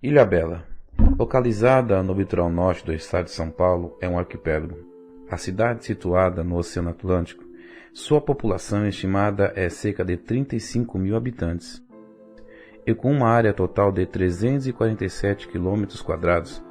Ilhabela, localizada no litoral norte do estado de São Paulo, é um arquipélago. A cidade, situada no Oceano Atlântico, sua população estimada é cerca de 35 mil habitantes. E com uma área total de 347 km²,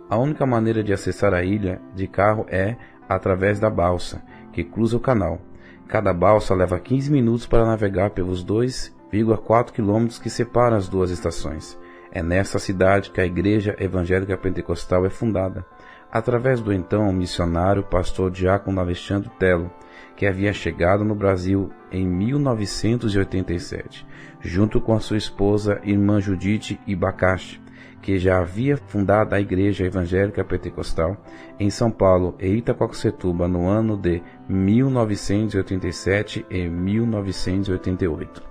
a única maneira de acessar a ilha de carro é através da balsa, que cruza o canal. Cada balsa leva 15 minutos para navegar pelos 2,4 km que separam as duas estações. É nessa cidade que a Igreja Evangélica Pentecostal é fundada, através do então missionário pastor Diácono Alexandre Tello, que havia chegado no Brasil em 1987, junto com a sua esposa, irmã Judite Ibacache, que já havia fundado a Igreja Evangélica Pentecostal em São Paulo e Itacoaxetuba no ano de 1987 e 1988.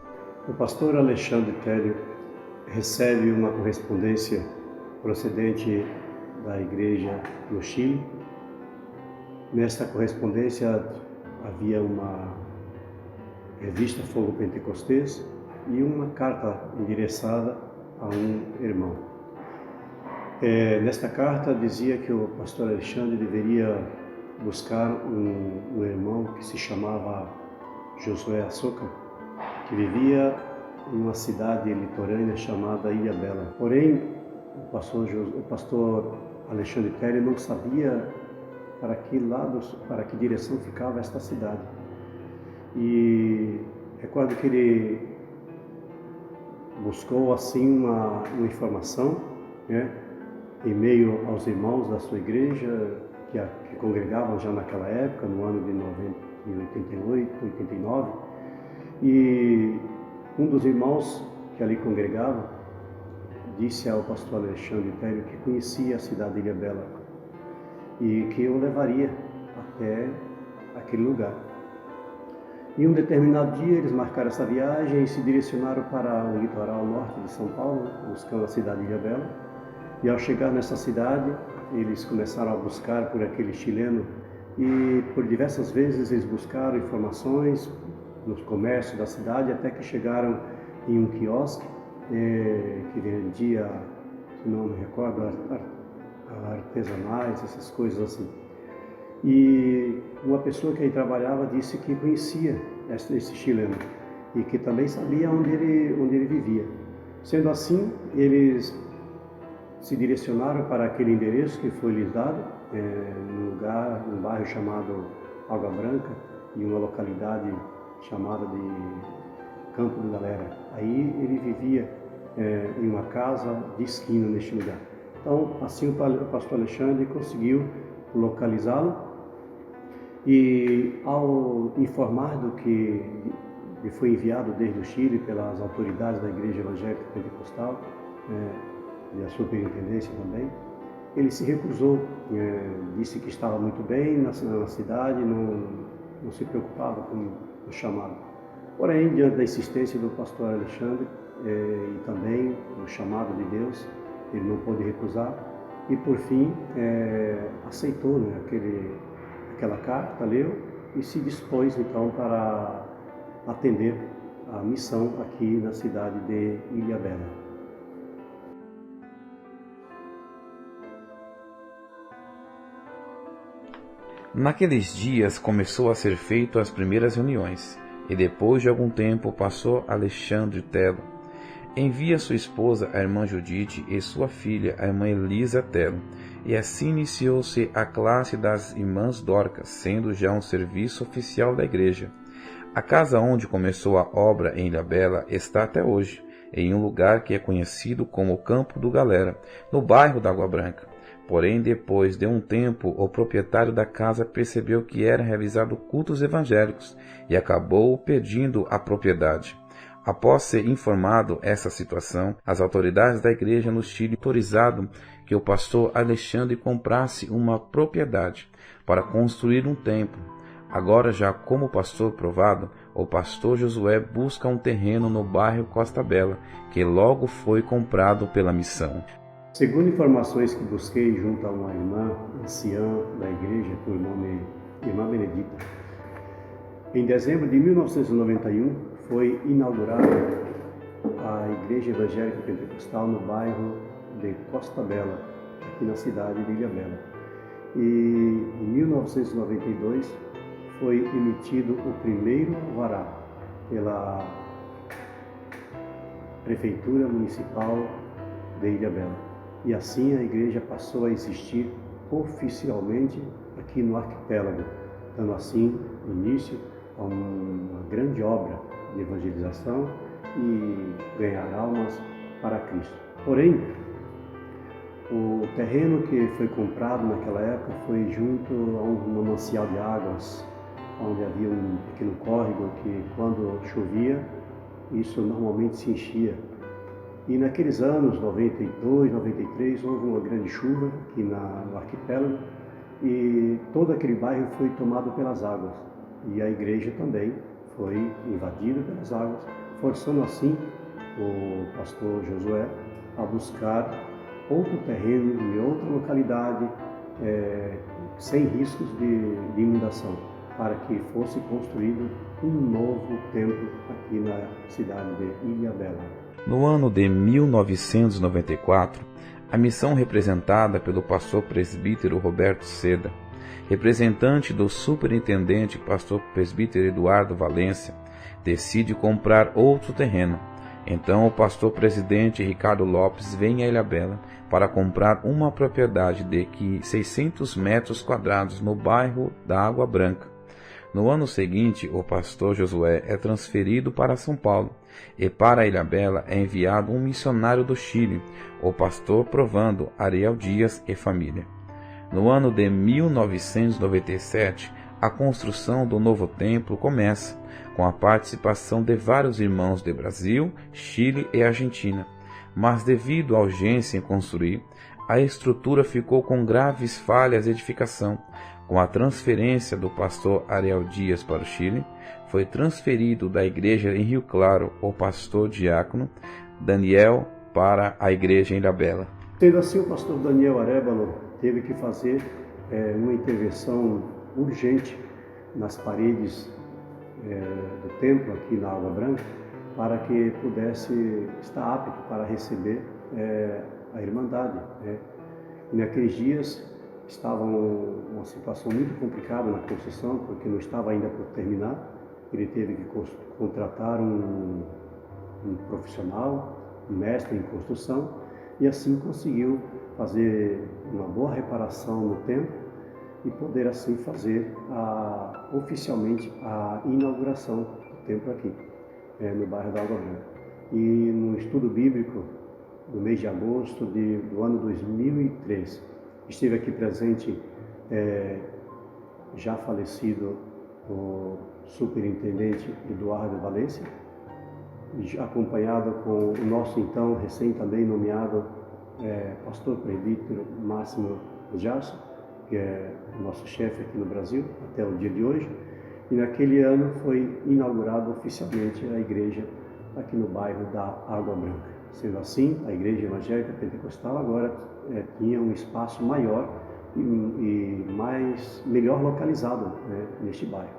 O pastor Alexandre Tello recebe uma correspondência procedente da igreja no Chile. Nesta correspondência havia uma revista Fogo Pentecostés e uma carta endereçada a um irmão. Nesta carta dizia que o pastor Alexandre deveria buscar um irmão que se chamava Josué Açúcar, que vivia em uma cidade litorânea chamada Ilhabela. Porém, o pastor Alexandre Tello não sabia para que direção ficava esta cidade. E recordo que ele buscou assim uma informação, em meio aos irmãos da sua igreja que congregavam já naquela época, no ano de 88, 89, e um dos irmãos que ali congregava disse ao pastor Alexandre Tello que conhecia a cidade de Ilhabela e que o levaria até aquele lugar. Em um determinado dia eles marcaram essa viagem e se direcionaram para o litoral norte de São Paulo, buscando a cidade de Ilhabela. E ao chegar nessa cidade, eles começaram a buscar por aquele chileno e por diversas vezes eles buscaram informações nos comércios da cidade até que chegaram em um quiosque que vendia, se não me recordo, artesanais, essas coisas assim. E uma pessoa que aí trabalhava disse que conhecia esse chileno e que também sabia onde ele vivia. Sendo assim, eles se direcionaram para aquele endereço que foi lhes dado, num bairro chamado Água Branca e uma localidade chamada de Campo do Galera. Aí ele vivia em uma casa de esquina neste lugar. Então, assim o pastor Alexandre conseguiu localizá-lo e ao informar do que lhe foi enviado desde o Chile pelas autoridades da Igreja Evangélica Pentecostal, e a superintendência também, ele se recusou, disse que estava muito bem na cidade, não se preocupava com o chamado. Porém, diante da insistência do pastor Alexandre e também do chamado de Deus, ele não pôde recusar e, por fim, aceitou aquela carta, leu e se dispôs, então, para atender a missão aqui na cidade de Ilhabela. Naqueles dias começou a ser feito as primeiras reuniões, e depois de algum tempo pastor Alexandre Tello envia sua esposa, a irmã Judite, e sua filha, a irmã Elisa Tello, e assim iniciou-se a classe das irmãs Dorcas, sendo já um serviço oficial da igreja. A casa onde começou a obra em Ilhabela está até hoje, em um lugar que é conhecido como o Campo do Galera, no bairro da Água Branca. Porém, depois de um tempo, o proprietário da casa percebeu que eram realizados cultos evangélicos e acabou pedindo a propriedade. Após ser informado essa situação, as autoridades da igreja no Chile autorizaram que o pastor Alexandre comprasse uma propriedade para construir um templo. Agora, já como pastor provado, o pastor Josué busca um terreno no bairro Costa Bela, que logo foi comprado pela missão. Segundo informações que busquei junto a uma irmã anciã da igreja, por nome Irmã Benedita, em dezembro de 1991 foi inaugurada a Igreja Evangélica Pentecostal no bairro de Costa Bela, aqui na cidade de Ilhabela. E em 1992 foi emitido o primeiro alvará pela Prefeitura Municipal de Ilhabela. E assim a igreja passou a existir oficialmente aqui no arquipélago, dando assim início a uma grande obra de evangelização e ganhar almas para Cristo. Porém, o terreno que foi comprado naquela época foi junto a um manancial de águas, onde havia um pequeno córrego que, quando chovia, isso normalmente se enchia. E naqueles anos, 92, 93, houve uma grande chuva aqui no arquipélago e todo aquele bairro foi tomado pelas águas. E a igreja também foi invadida pelas águas, forçando assim o pastor Josué a buscar outro terreno em outra localidade, sem riscos de inundação, para que fosse construído um novo templo aqui na cidade de Ilhabela. No ano de 1994, a missão representada pelo pastor presbítero Roberto Seda, representante do superintendente pastor presbítero Eduardo Valência, decide comprar outro terreno. Então o pastor presidente Ricardo Lopes vem a Ilhabela para comprar uma propriedade de 600 metros quadrados no bairro da Água Branca. No ano seguinte, o pastor Josué é transferido para São Paulo e para Ilhabela é enviado um missionário do Chile, o pastor Provando Ariel Dias e família. No ano de 1997, a construção do novo templo começa, com a participação de vários irmãos de Brasil, Chile e Argentina. Mas devido à urgência em construir, a estrutura ficou com graves falhas de edificação. Com a transferência do pastor Ariel Dias para o Chile, foi transferido da igreja em Rio Claro o pastor diácono Daniel para a igreja em Ilhabela. Sendo assim, o pastor Daniel Arevalo teve que fazer uma intervenção urgente nas paredes do templo aqui na Água Branca, para que pudesse estar apto para receber a Irmandade. E naqueles dias estava uma situação muito complicada na construção, porque não estava ainda por terminar. Ele teve que contratar um profissional, um mestre em construção, e assim conseguiu fazer uma boa reparação no templo e poder assim fazer oficialmente a inauguração do templo aqui, no bairro da Água Branca. E no estudo bíblico do mês de agosto do ano 2003, esteve aqui presente já falecido o superintendente Eduardo Valência, acompanhado com o nosso então recém também nomeado pastor presbítero Máximo Gerson, que é o nosso chefe aqui no Brasil até o dia de hoje. E naquele ano foi inaugurada oficialmente a igreja aqui no bairro da Água Branca. Sendo assim, a igreja evangélica pentecostal agora tinha um espaço maior e melhor localizado, neste bairro.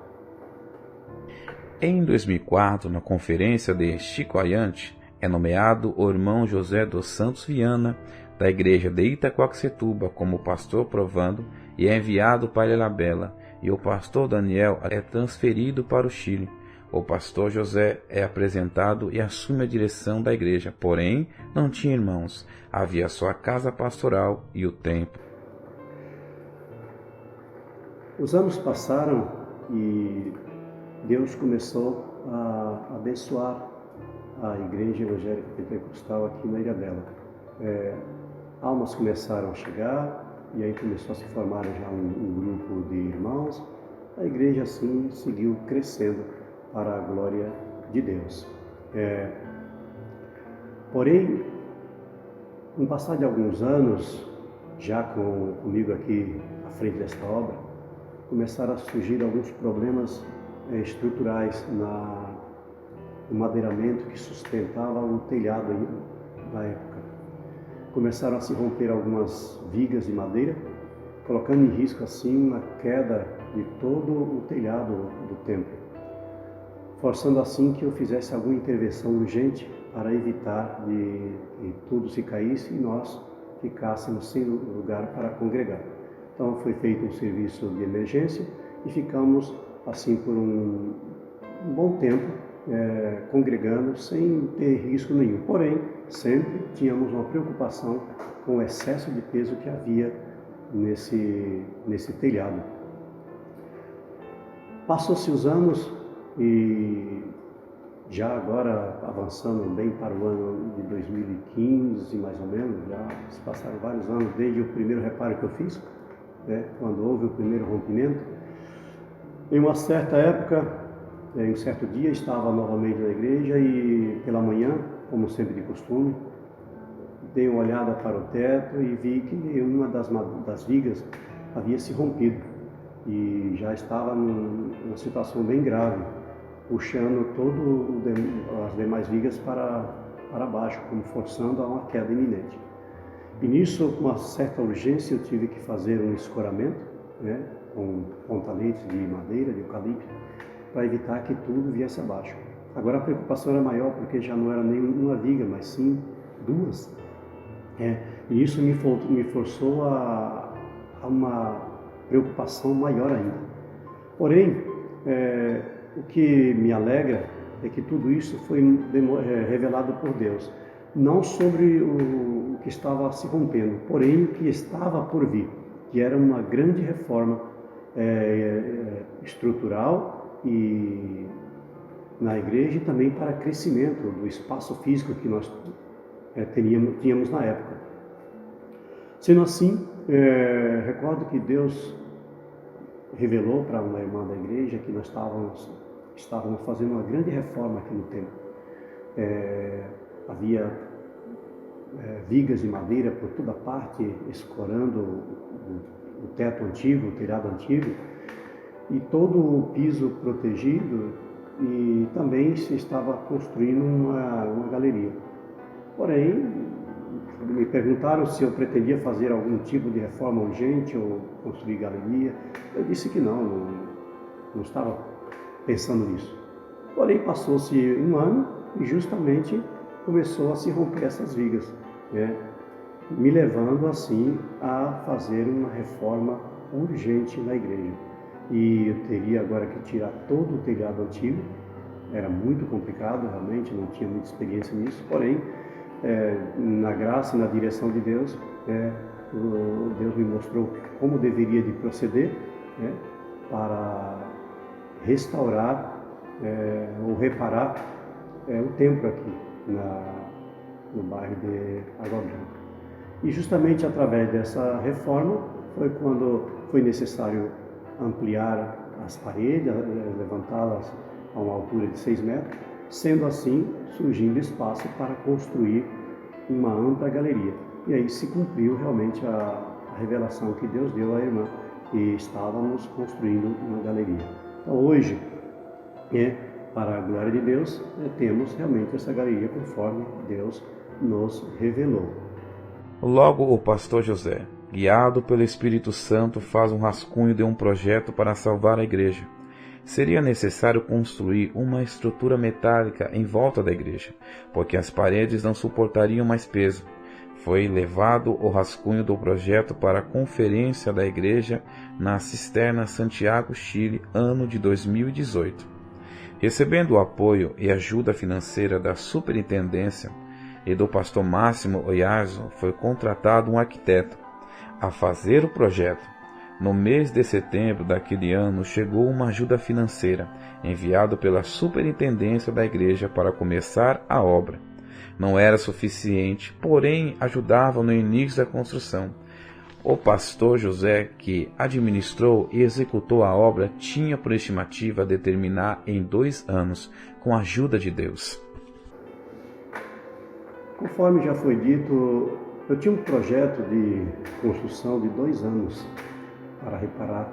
Em 2004, na conferência de Chico Ayante, é nomeado o irmão José dos Santos Viana, da igreja de Itaquaquecetuba, como pastor provando e é enviado para Ilhabela, e o pastor Daniel é transferido para o Chile. O pastor José é apresentado e assume a direção da igreja, porém não tinha irmãos, havia só a casa pastoral e o templo. Os anos passaram e Deus começou a abençoar a igreja evangélica pentecostal aqui na Ilhabela. Almas começaram a chegar e aí começou a se formar já um grupo de irmãos. A igreja assim seguiu crescendo para a glória de Deus. Porém, com o passar de alguns anos, já comigo aqui à frente desta obra, começaram a surgir alguns problemas estruturais no madeiramento que sustentava o telhado da época. Começaram a se romper algumas vigas de madeira, colocando em risco assim a queda de todo o telhado do templo, forçando assim que eu fizesse alguma intervenção urgente para evitar que tudo se caísse e nós ficássemos sem lugar para congregar. Então foi feito um serviço de emergência e ficamos assim por um bom tempo congregando sem ter risco nenhum. Porém, sempre tínhamos uma preocupação com o excesso de peso que havia nesse telhado. Passou-se os anos e já agora avançando bem para o ano de 2015, mais ou menos, já se passaram vários anos desde o primeiro reparo que eu fiz, quando houve o primeiro rompimento. Em uma certa época, em um certo dia, estava novamente na igreja e pela manhã, como sempre de costume, dei uma olhada para o teto e vi que uma das vigas havia se rompido e já estava numa situação bem grave, puxando as demais vigas para baixo, como forçando a uma queda iminente. E nisso, com uma certa urgência, eu tive que fazer um escoramento, com pontaletes de madeira, de eucalipto, para evitar que tudo viesse abaixo. Agora a preocupação era maior porque já não era nem uma viga, mas sim duas. E isso me forçou a uma preocupação maior ainda. Porém, o que me alegra é que tudo isso foi revelado por Deus, não sobre o que estava se rompendo, porém o que estava por vir, que era uma grande reforma estrutural e na igreja e também para crescimento do espaço físico que nós tínhamos na época. Sendo assim, recordo que Deus revelou para uma irmã da igreja que nós estávamos fazendo uma grande reforma aqui no templo. Havia vigas de madeira por toda parte, escorando o teto antigo, o telhado antigo, e todo o piso protegido, e também se estava construindo uma galeria. Porém, me perguntaram se eu pretendia fazer algum tipo de reforma urgente ou construir galeria. Eu disse que não estava pensando nisso. Porém, passou-se um ano e justamente começou a se romper essas vigas, me levando assim a fazer uma reforma urgente na igreja. E eu teria agora que tirar todo o telhado antigo, era muito complicado, realmente, não tinha muita experiência nisso, porém, na graça e na direção de Deus, Deus me mostrou como deveria de proceder para restaurar ou reparar o templo aqui no bairro de Água Branca. E justamente através dessa reforma foi quando foi necessário ampliar as paredes, levantá-las a uma altura de 6 metros, sendo assim surgindo espaço para construir uma ampla galeria. E aí se cumpriu realmente a revelação que Deus deu à irmã, e estávamos construindo uma galeria. Então hoje, para a glória de Deus, temos realmente essa galeria conforme Deus nos revelou. Logo o pastor José, guiado pelo Espírito Santo, faz um rascunho de um projeto para salvar a igreja. Seria necessário construir uma estrutura metálica em volta da igreja, porque as paredes não suportariam mais peso. Foi levado o rascunho do projeto para a conferência da igreja na Cisterna Santiago, Chile, ano de 2018. Recebendo o apoio e ajuda financeira da superintendência e do pastor Máximo Oyarzun, foi contratado um arquiteto a fazer o projeto. No mês de setembro daquele ano, chegou uma ajuda financeira, enviada pela superintendência da igreja para começar a obra. Não era suficiente, porém ajudava no início da construção. O pastor José, que administrou e executou a obra, tinha por estimativa de terminar em 2 anos, com a ajuda de Deus. Conforme já foi dito, eu tinha um projeto de construção de 2 anos para reparar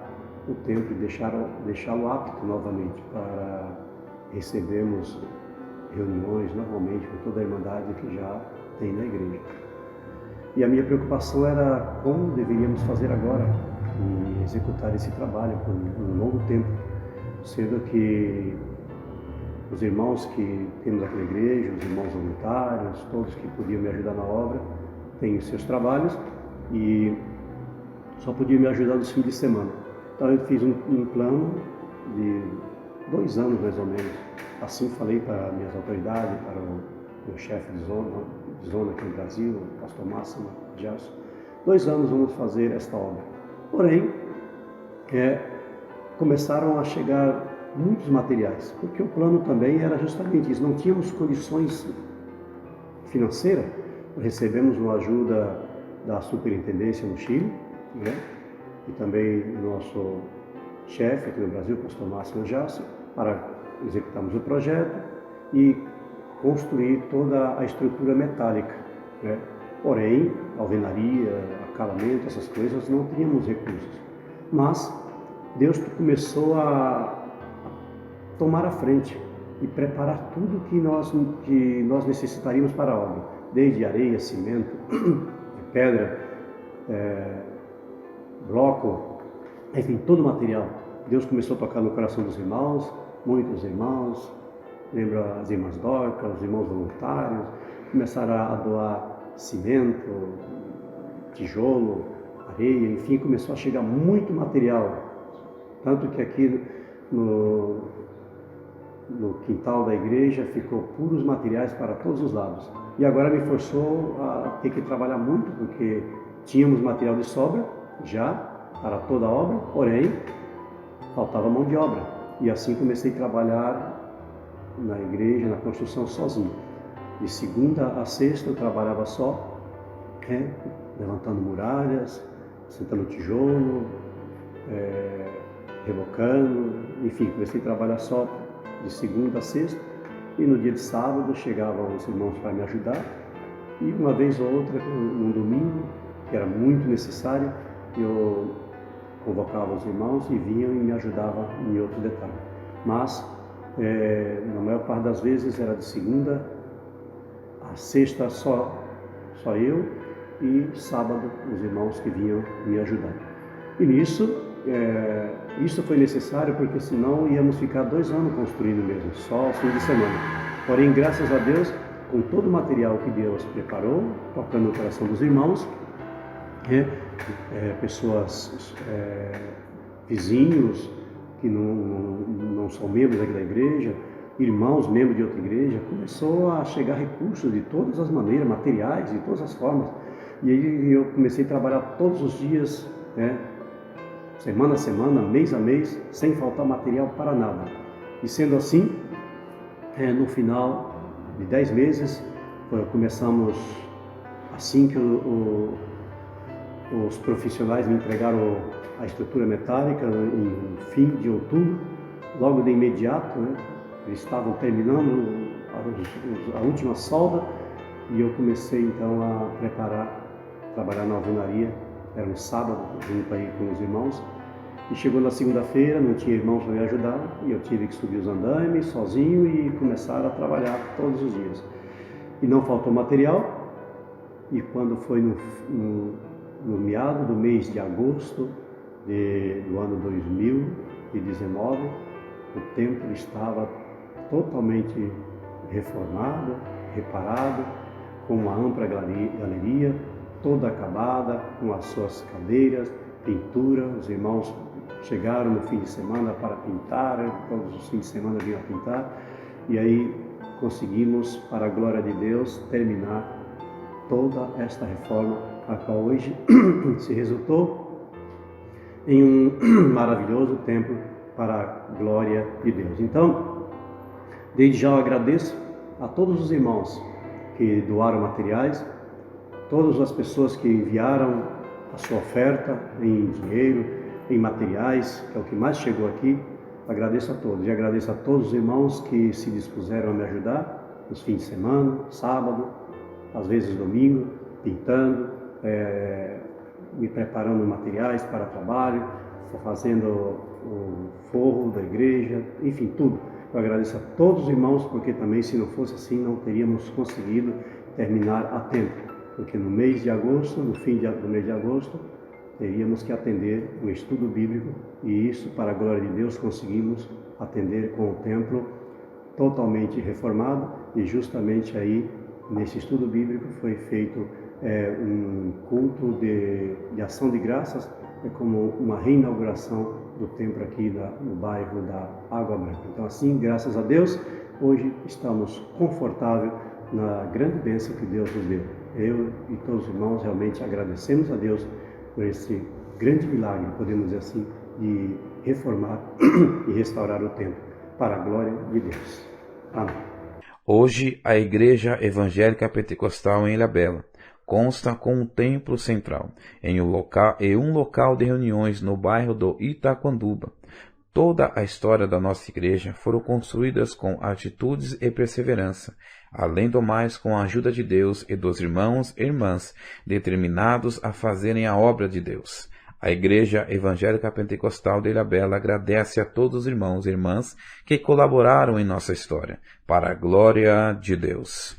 o templo e deixá-lo apto novamente para recebermos reuniões normalmente com toda a irmandade que já tem na igreja. E a minha preocupação era como deveríamos fazer agora e executar esse trabalho por um longo tempo, sendo que os irmãos que temos aqui na igreja, os irmãos voluntários, todos que podiam me ajudar na obra, tem os seus trabalhos e só podia me ajudar nos fins de semana. Então eu fiz um plano de 2 anos mais ou menos. Assim falei para minhas autoridades, para o meu chefe de zona aqui no Brasil, o pastor Máximo Gerson. 2 anos vamos fazer esta obra. Porém, começaram a chegar muitos materiais, porque o plano também era justamente isso. Não tínhamos condições financeiras. Recebemos uma ajuda da superintendência no Chile, né? E também nosso chefe aqui no Brasil, o pastor Máximo Gerson, para executarmos o projeto e construir toda a estrutura metálica, né? Porém, alvenaria, acalamento, essas coisas, não tínhamos recursos. Mas Deus começou a tomar a frente e preparar tudo que nós necessitaríamos para a obra, desde areia, cimento, pedra, bloco, enfim, todo o material. Deus começou a tocar no coração dos irmãos, muitos irmãos, lembra as irmãs Dorcas, os irmãos voluntários, começaram a doar cimento, tijolo, areia, enfim, começou a chegar muito material. Tanto que aqui no quintal da igreja ficou puros materiais para todos os lados. E agora me forçou a ter que trabalhar muito, porque tínhamos material de sobra já para toda a obra, porém faltava mão de obra. E assim comecei a trabalhar na igreja, na construção sozinho. De segunda a sexta eu trabalhava só, levantando muralhas, sentando tijolo, rebocando, enfim, comecei a trabalhar só de segunda a sexta, e no dia de sábado chegavam os irmãos para me ajudar, e uma vez ou outra, num domingo, que era muito necessário, eu convocava os irmãos e vinham e me ajudavam em outro detalhe. Mas, na maior parte das vezes, era de segunda a sexta só eu, e sábado os irmãos que vinham me ajudar. E nisso, isso foi necessário porque senão íamos ficar 2 anos construindo mesmo, só aos fins de semana. Porém, graças a Deus, com todo o material que Deus preparou, tocando no coração dos irmãos, pessoas, vizinhos que não são membros aqui da igreja, irmãos membros de outra igreja, começou a chegar recursos de todas as maneiras, materiais, de todas as formas. E aí eu comecei a trabalhar todos os dias, semana a semana, mês a mês, sem faltar material para nada. E sendo assim, no final de 10 meses, começamos, assim que os profissionais me entregaram a estrutura metálica, em fim de outubro, logo de imediato, eles estavam terminando a última solda, e eu comecei então a trabalhar na alvenaria. Era um sábado, junto aí com os irmãos, e chegou na segunda-feira, não tinha irmãos para me ajudar, e eu tive que subir os andaimes sozinho e começar a trabalhar todos os dias. E não faltou material, e quando foi no meado do mês de agosto do ano 2019, o templo estava totalmente reformado, reparado, com uma ampla galeria, toda acabada, com as suas cadeiras, pintura. Os irmãos chegaram no fim de semana para pintar, todos os fins de semana vinham a pintar, e aí conseguimos, para a glória de Deus, terminar toda esta reforma, a qual hoje se resultou em um maravilhoso templo para a glória de Deus. Então, desde já eu agradeço a todos os irmãos que doaram materiais, todas as pessoas que enviaram a sua oferta em dinheiro, em materiais, que é o que mais chegou aqui. Agradeço a todos, e agradeço a todos os irmãos que se dispuseram a me ajudar nos fins de semana, sábado, às vezes domingo, pintando, me preparando materiais para trabalho, fazendo o forro da igreja, enfim, tudo. Eu agradeço a todos os irmãos, porque também, se não fosse assim, não teríamos conseguido terminar a tempo, porque no mês de agosto, no fim do mês de agosto, teríamos que atender um estudo bíblico, e isso, para a glória de Deus, conseguimos atender com o templo totalmente reformado, e justamente aí, nesse estudo bíblico, foi feito um culto de ação de graças, é como uma reinauguração do templo aqui no bairro da Água Branca. Então assim, graças a Deus, hoje estamos confortáveis na grande bênção que Deus nos deu. Eu e todos os irmãos realmente agradecemos a Deus por esse grande milagre, podemos dizer assim, de reformar e restaurar o templo, para a glória de Deus. Amém. Hoje, a Igreja Evangélica Pentecostal em Ilhabela consta com um templo central e um local de reuniões no bairro do Itaquanduba. Toda a história da nossa igreja foram construídas com atitudes e perseverança, além do mais com a ajuda de Deus e dos irmãos e irmãs determinados a fazerem a obra de Deus. A Igreja Evangélica Pentecostal de Ilhabela agradece a todos os irmãos e irmãs que colaboraram em nossa história, para a glória de Deus.